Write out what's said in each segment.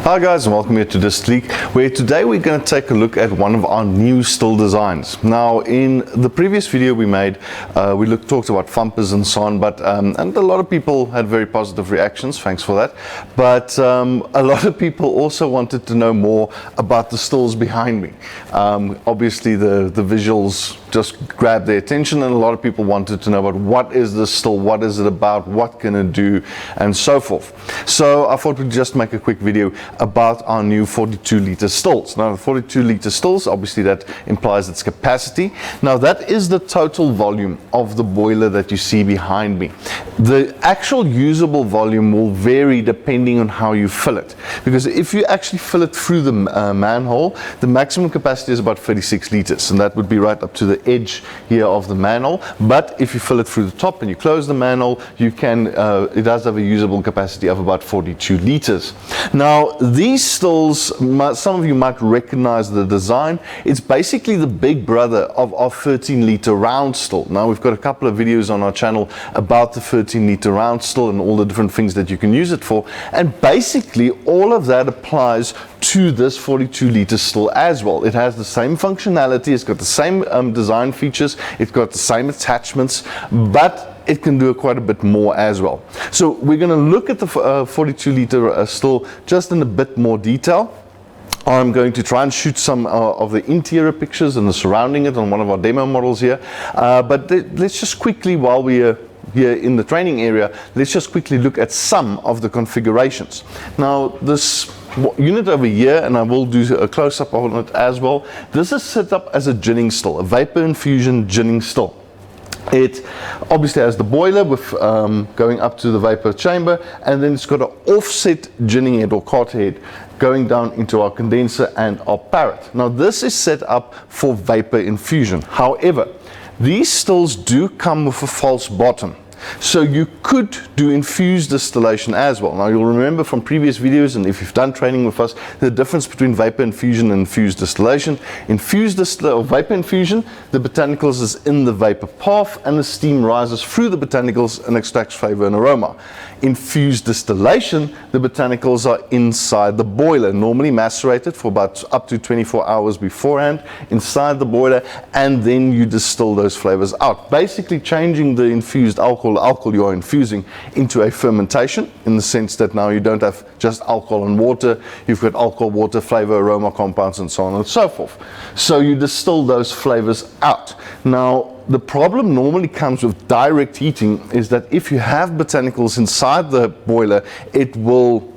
Hi guys, and welcome here to Distillique, where today we're going to take a look at one of our new still designs. Now, in the previous video we made, we talked about fumpers and so on, but and a lot of people had very positive reactions, thanks for that. But a lot of people also wanted to know more about the stills behind me. Obviously the visuals just grabbed their attention, and a lot of people wanted to know about what is this still, what is it about, what can it do, and so forth. So I thought we'd just make a quick video about our new 42 litre stills. Now, the 42 litre stills, obviously that implies its capacity. Now, that is the total volume of the boiler that you see behind me. The actual usable volume will vary depending on how you fill it, because if you actually fill it through the manhole, the maximum capacity is about 36 litres, and that would be right up to the edge here of the manhole. But if you fill it through the top and you close the manhole, you can it does have a usable capacity of about 42 litres. Now, these stills, some of you might recognize the design. It's basically the big brother of our 13 litre round still. Now, we've got a couple of videos on our channel about the 13 litre round still and all the different things that you can use it for, and basically all of that applies to this 42 litre still as well. It has the same functionality, it's got the same design features, it's got the same attachments, but it can do quite a bit more as well. So we're going to look at the 42 litre still just in a bit more detail. I'm going to try and shoot some of the interior pictures and the surrounding it on one of our demo models here. But let's just quickly, while we're here in the training area, let's just quickly look at some of the configurations. Now, this unit over here, and I will do a close-up on it as well, this is set up as a ginning still, a vapor infusion ginning still. It obviously has the boiler with going up to the vapor chamber, and then it's got an offset ginning head or cart head going down into our condenser and our parrot. Now, this is set up for vapor infusion. However, these stills do come with a false bottom. So you could do infused distillation as well. Now, you'll remember from previous videos, and if you've done training with us, the difference between vapor infusion and infused distillation. Vapor infusion, the botanicals is in the vapor path, and the steam rises through the botanicals and extracts flavor and aroma. Infused distillation, the botanicals are inside the boiler, normally macerated for about up to 24 hours beforehand inside the boiler, and then you distill those flavors out, basically changing the infused alcohol you are infusing into a fermentation, in the sense that now you don't have just alcohol and water, you've got alcohol, water, flavor, aroma compounds, and so on and so forth. So you distill those flavors out. Now, the problem normally comes with direct heating is that if you have botanicals inside the boiler, it will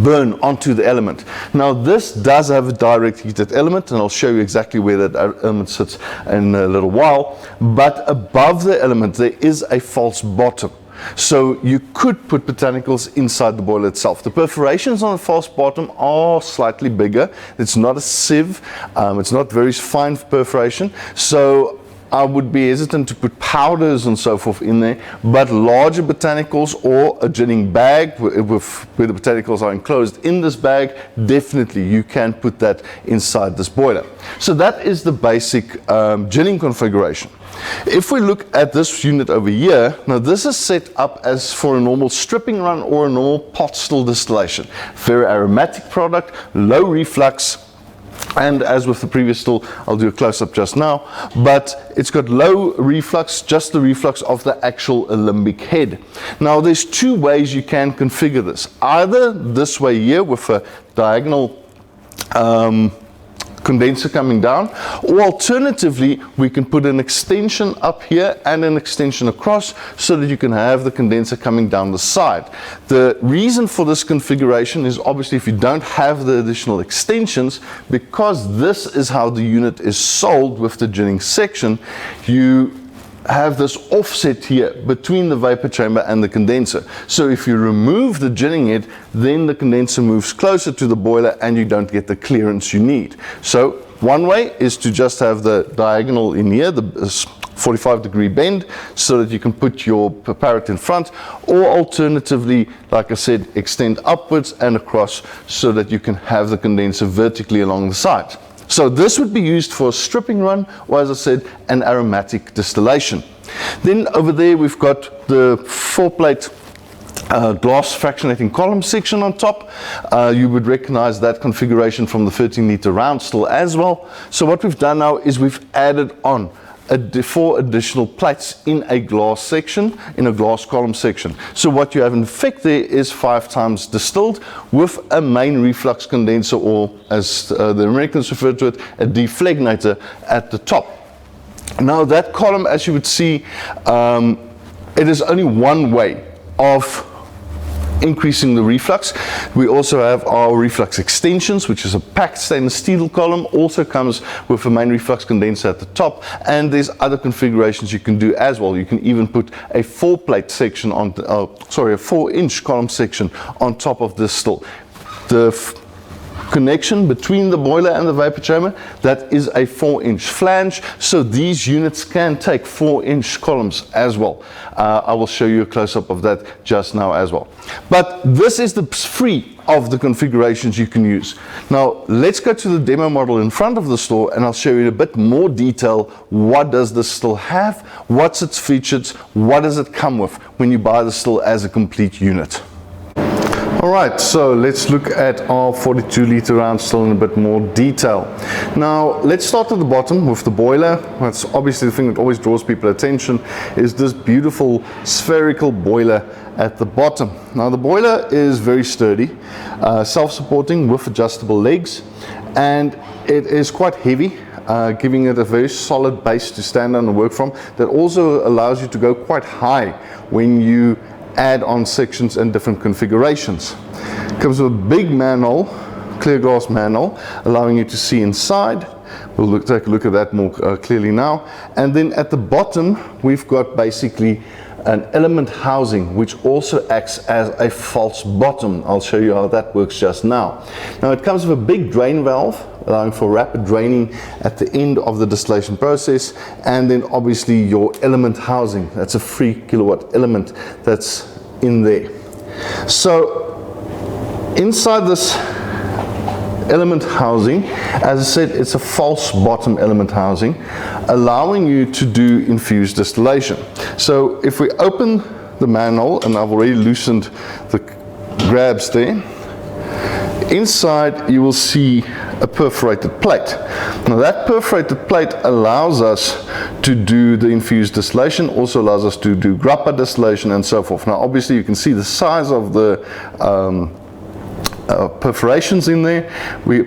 burn onto the element. Now, this does have a direct heated element, and I'll show you exactly where that element sits in a little while. But above the element, there is a false bottom. So you could put botanicals inside the boiler itself. The perforations on the false bottom are slightly bigger. It's not a sieve. It's not very fine perforation. So I would be hesitant to put powders and so forth in there, but larger botanicals or a ginning bag where the botanicals are enclosed in this bag, definitely you can put that inside this boiler. So that is the basic ginning configuration. If we look at this unit over here, now this is set up as for a normal stripping run or a normal pot still distillation. Very aromatic product, low reflux. And as with the previous still, I'll do a close-up just now, but it's got low reflux, just the reflux of the actual alembic head. Now, there's two ways you can configure this. Either this way here with a diagonal condenser coming down, or alternatively we can put an extension up here and an extension across so that you can have the condenser coming down the side. The reason for this configuration is obviously if you don't have the additional extensions, because this is how the unit is sold with the ginning section, you have this offset here between the vapor chamber and the condenser. So if you remove the ginning head, then the condenser moves closer to the boiler and you don't get the clearance you need. So one way is to just have the diagonal in here, the 45-degree bend, so that you can put your parrot in front, or alternatively, like I said, extend upwards and across so that you can have the condenser vertically along the side. So this would be used for a stripping run, or as I said, an aromatic distillation. Then over there we've got the 4-plate glass fractionating column section on top. You would recognize that configuration from the 13-liter round still as well. So what we've done now is we've added on 4 additional plates in a glass section, in a glass column section. So what you have in effect there is 5 times distilled with a main reflux condenser, or as the Americans refer to it, a deflagnator at the top. Now that column, as you would see, it is only one way of increasing the reflux. We also have our reflux extensions, which is a packed stainless steel column, also comes with a main reflux condenser at the top, and there's other configurations you can do as well. You can even put a 4-plate section on, a 4-inch column section on top of this still. The connection between the boiler and the vapor chamber, that is a 4-inch flange, so these units can take 4-inch columns as well. I will show you a close-up of that just now as well. But this is the free of the configurations you can use. Now let's go to the demo model in front of the store, and I'll show you in a bit more detail what does this still have, what's its features, what does it come with when you buy the still as a complete unit. Alright, so let's look at our 42-liter round still in a bit more detail. Now, let's start at the bottom with the boiler. That's obviously the thing that always draws people's attention, is this beautiful spherical boiler at the bottom. Now, the boiler is very sturdy, self-supporting with adjustable legs, and it is quite heavy, giving it a very solid base to stand on and work from. That also allows you to go quite high when you add on sections and different configurations. It comes with a big manhole, clear glass manhole, allowing you to see inside. We'll take a look at that more clearly now. And then at the bottom, we've got basically an element housing, which also acts as a false bottom. I'll show you how that works just now. Now it comes with a big drain valve, allowing for rapid draining at the end of the distillation process, and then obviously your element housing. That's a 3 kilowatt element that's in there. So inside this element housing, as I said, it's a false bottom element housing, allowing you to do infused distillation. So if we open the manhole, and I've already loosened the grabs there, inside you will see a perforated plate. Now that perforated plate allows us to do the infused distillation, also allows us to do grappa distillation and so forth. Now obviously you can see the size of the perforations in there.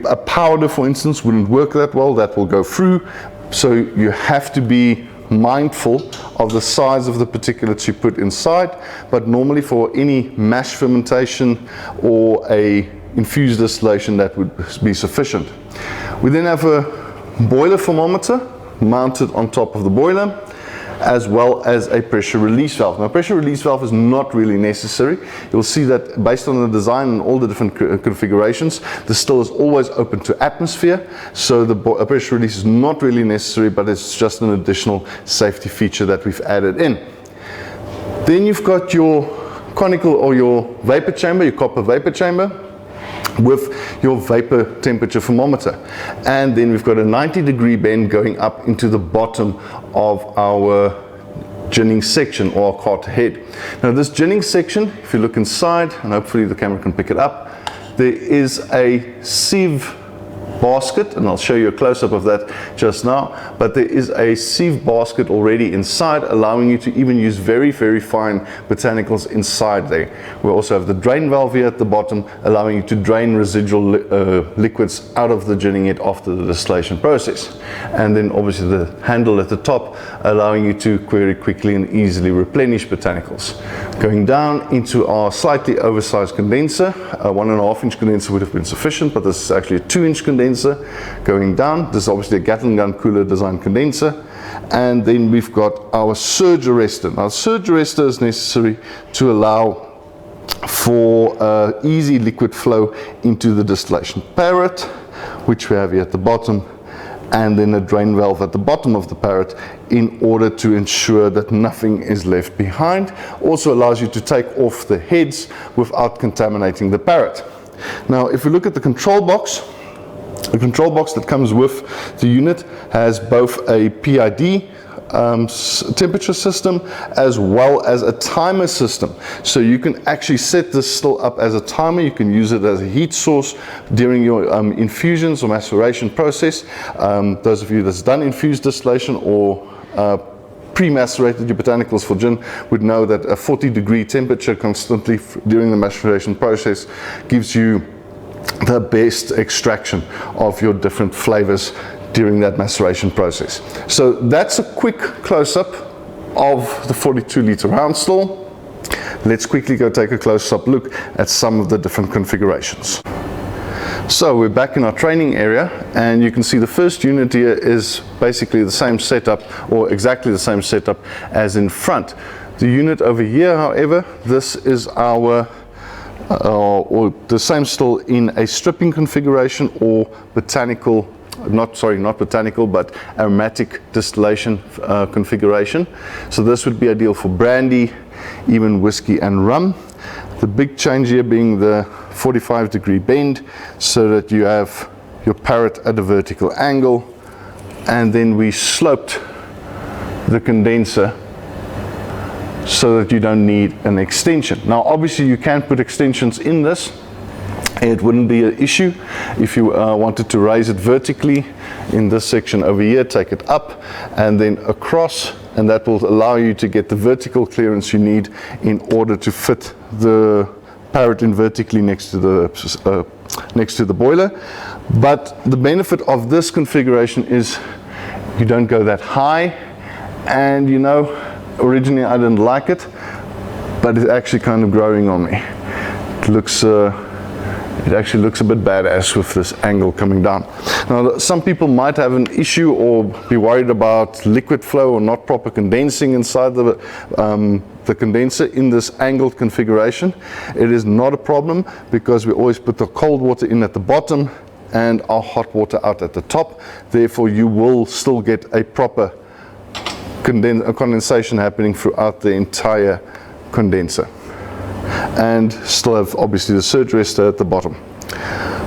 A powder, for instance, wouldn't work that well, that will go through, so you have to be mindful of the size of the particulates you put inside. But normally for any mash fermentation or a infused distillation, that would be sufficient. We then have a boiler thermometer mounted on top of the boiler, as well as a pressure release valve. Now, pressure release valve is not really necessary. You'll see that based on the design and all the different configurations, the still is always open to atmosphere, so the pressure release is not really necessary, but it's just an additional safety feature that we've added in. Then you've got your conical or your vapor chamber, your copper vapor chamber, with your vapor temperature thermometer, and then we've got a 90-degree bend going up into the bottom of our ginning section, or our cart head. Now this ginning section, if you look inside, and hopefully the camera can pick it up, there is a sieve basket, and I'll show you a close-up of that just now, but there is a sieve basket already inside, allowing you to even use very, very fine botanicals inside there. We also have the drain valve here at the bottom, allowing you to drain residual liquids out of the ginning head after the distillation process. And then obviously the handle at the top, allowing you to very quickly and easily replenish botanicals. Going down into our slightly oversized condenser, a 1.5-inch condenser would have been sufficient, but this is actually a 2-inch condenser. Going down, this is obviously a Gatling gun cooler design condenser, and then we've got our surge arrestor. Now, surge arrestor is necessary to allow for easy liquid flow into the distillation parrot, which we have here at the bottom, and then a drain valve at the bottom of the parrot in order to ensure that nothing is left behind. Also allows you to take off the heads without contaminating the parrot. Now, if we look at the control box, the control box that comes with the unit has both a PID temperature system as well as a timer system. So you can actually set this still up as a timer. You can use it as a heat source during your infusions or maceration process. Those of you that's done infused distillation or pre-macerated your botanicals for gin would know that a 40-degree temperature constantly during the maceration process gives you the best extraction of your different flavors during that maceration process. So that's a quick close-up of the 42-liter round still. Let's quickly go take a close-up look at some of the different configurations. So we're back in our training area, and you can see the first unit here is basically the same setup, or exactly the same setup as in front. The unit over here, however, this is our or the same still in a stripping configuration or botanical, not botanical, but aromatic distillation configuration. So this would be ideal for brandy, even whiskey and rum. The big change here being the 45-degree bend, so that you have your parrot at a vertical angle, and then we sloped the condenser so that you don't need an extension. Now obviously you can put extensions in this. It wouldn't be an issue if you wanted to raise it vertically in this section over here, take it up and then across, and that will allow you to get the vertical clearance you need in order to fit the parrot in vertically next to the boiler. But the benefit of this configuration is you don't go that high, and you know, originally I didn't like it, but it's actually kind of growing on me. It actually looks a bit badass with this angle coming down. Now some people might have an issue or be worried about liquid flow or not proper condensing inside the condenser in this angled configuration. It is not a problem, because we always put the cold water in at the bottom and our hot water out at the top. Therefore you will still get a proper condensation happening throughout the entire condenser, and still have obviously the surge rester at the bottom.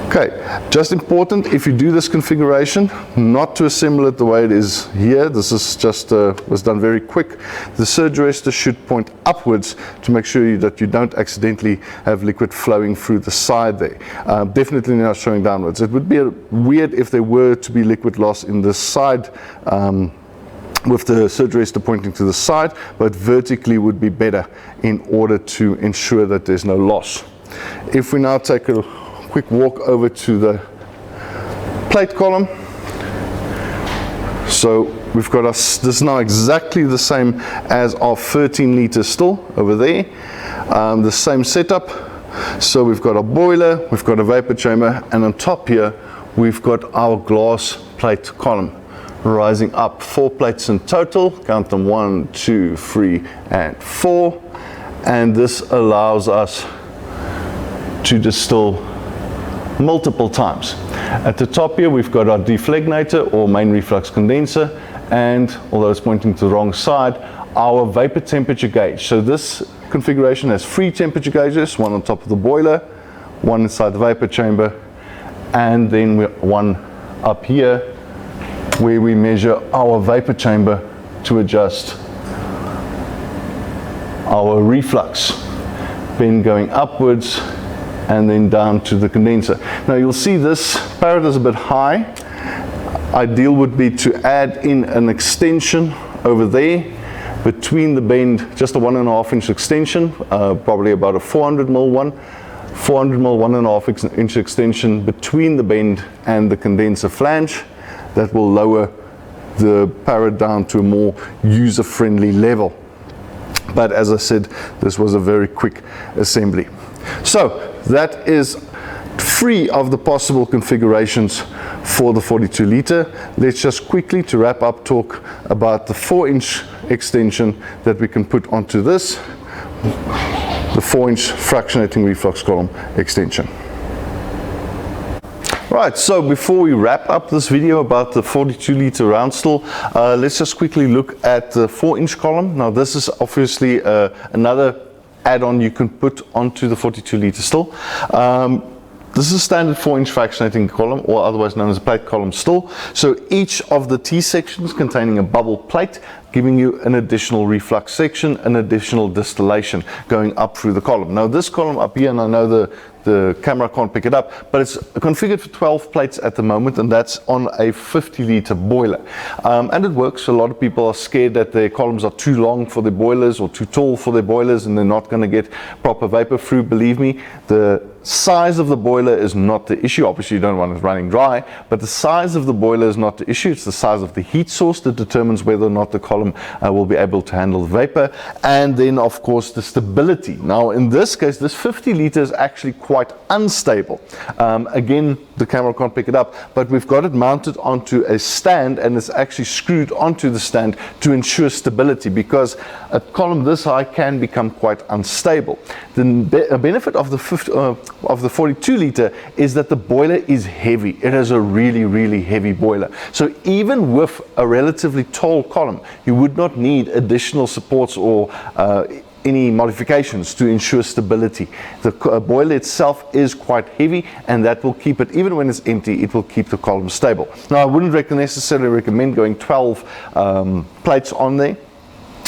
Okay, just important, if you do this configuration, not to assemble it the way it is here. This is just was done very quick. The surge rester should point upwards to make sure that you don't accidentally have liquid flowing through the side there. Definitely not showing downwards. It would be weird if there were to be liquid loss in this side, with the surge rester pointing to the side, but vertically would be better in order to ensure that there's no loss. If we now take a quick walk over to the plate column, so we've got this is now exactly the same as our 13-liter still over there, the same setup. So we've got a boiler, we've got a vapor chamber, and on top here we've got our glass plate column, rising up 4 plates in total. Count them, 1, 2, 3, and 4. And this allows us to distill multiple times. At the top here we've got our deflegnator or main reflux condenser, and although it's pointing to the wrong side, our vapor temperature gauge. So this configuration has 3 temperature gauges, one on top of the boiler, one inside the vapor chamber, and then one up here where we measure our vapor chamber to adjust our reflux, then going upwards and then down to the condenser. Now you'll see this parrot is a bit high. Ideal would be to add in an extension over there between the bend, just a 1.5 inch extension, probably about a 400 mil 1.5 inch extension between the bend and the condenser flange. That will lower the parrot down to a more user-friendly level. But as I said, this was a very quick assembly. So that is 3 of the possible configurations for the 42-liter. Let's just quickly, to wrap up, talk about the 4-inch extension that we can put onto this, the 4-inch fractionating reflux column extension. Right, so before we wrap up this video about the 42-liter round still, let's just quickly look at the 4-inch column. Now this is obviously another add-on you can put onto the 42-liter still. This is a standard 4-inch fractionating column, or otherwise known as a plate column still. So each of the T sections containing a bubble plate, giving you an additional reflux section, an additional distillation going up through the column. Now this column up here, and I know the camera can't pick it up, but it's configured for 12 plates at the moment, and that's on a 50-liter boiler. And it works. A lot of people are scared that their columns are too long for their boilers or too tall for their boilers, and they're not going to get proper vapor through. Believe me, the size of the boiler is not the issue. Obviously you don't want it running dry, but the size of the boiler is not the issue. It's the size of the heat source that determines whether or not the column will be able to handle the vapor, and then of course the stability. Now in this case, this 50 liter is actually quite unstable. Again, the camera can't pick it up, but we've got it mounted onto a stand, and it's actually screwed onto the stand to ensure stability, because a column this high can become quite unstable. The benefit of the 42 liter is that the boiler is heavy. It is a really heavy boiler. So even with a relatively tall column, you would not need additional supports or any modifications to ensure stability. The boiler itself is quite heavy, and that will keep it, even when it's empty, it will keep the column stable. Now I wouldn't necessarily recommend going 12 plates on there.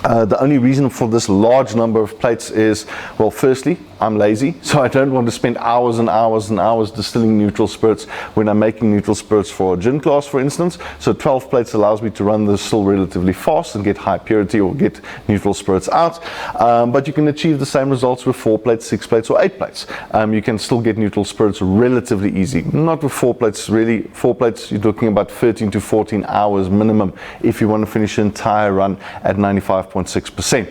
The only reason for this large number of plates is, well, firstly, I'm lazy, so I don't want to spend hours and hours and hours distilling neutral spirits when I'm making neutral spirits for a gin class, for instance. So 12 plates allows me to run the still relatively fast and get high purity or get neutral spirits out. But you can achieve the same results with 4 plates, 6 plates, or 8 plates. You can still get neutral spirits relatively easy. Not with 4 plates, really. 4 plates, you're looking about 13 to 14 hours minimum if you want to finish the entire run at 95.6%.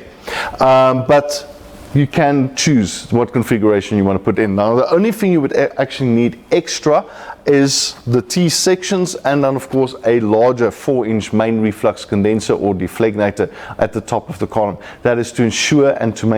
But you can choose what configuration you want to put in. Now the only thing you would actually need extra is the T sections, and then of course a larger 4-inch main reflux condenser or deflegnator at the top of the column. That is to ensure and to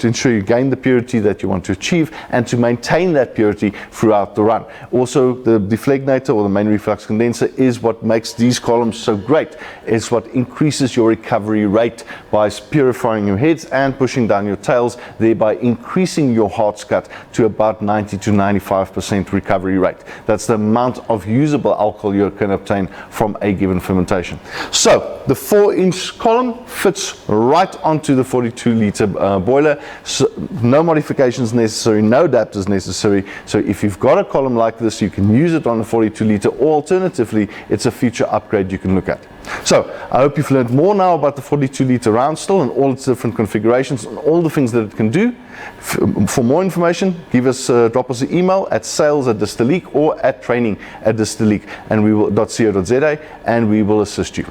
ensure you gain the purity that you want to achieve, and to maintain that purity throughout the run. Also, the deflegnator or the main reflux condenser is what makes these columns so great. It's what increases your recovery rate by purifying your heads and pushing down your tails, thereby increasing your heart cut to about 90 to 95% recovery rate. That's the amount of usable alcohol you can obtain from a given fermentation. So the 4-inch column fits right onto the 42 liter boiler. So no modifications necessary, no adapters necessary. So if you've got a column like this, you can use it on a 42 liter, or alternatively, it's a future upgrade you can look at. So I hope you've learned more now about the 42 liter round still and all its different configurations and all the things that it can do. For more information, drop us an email at sales@Distillique or at training@Distillique, and we will .co.za, and we will assist you.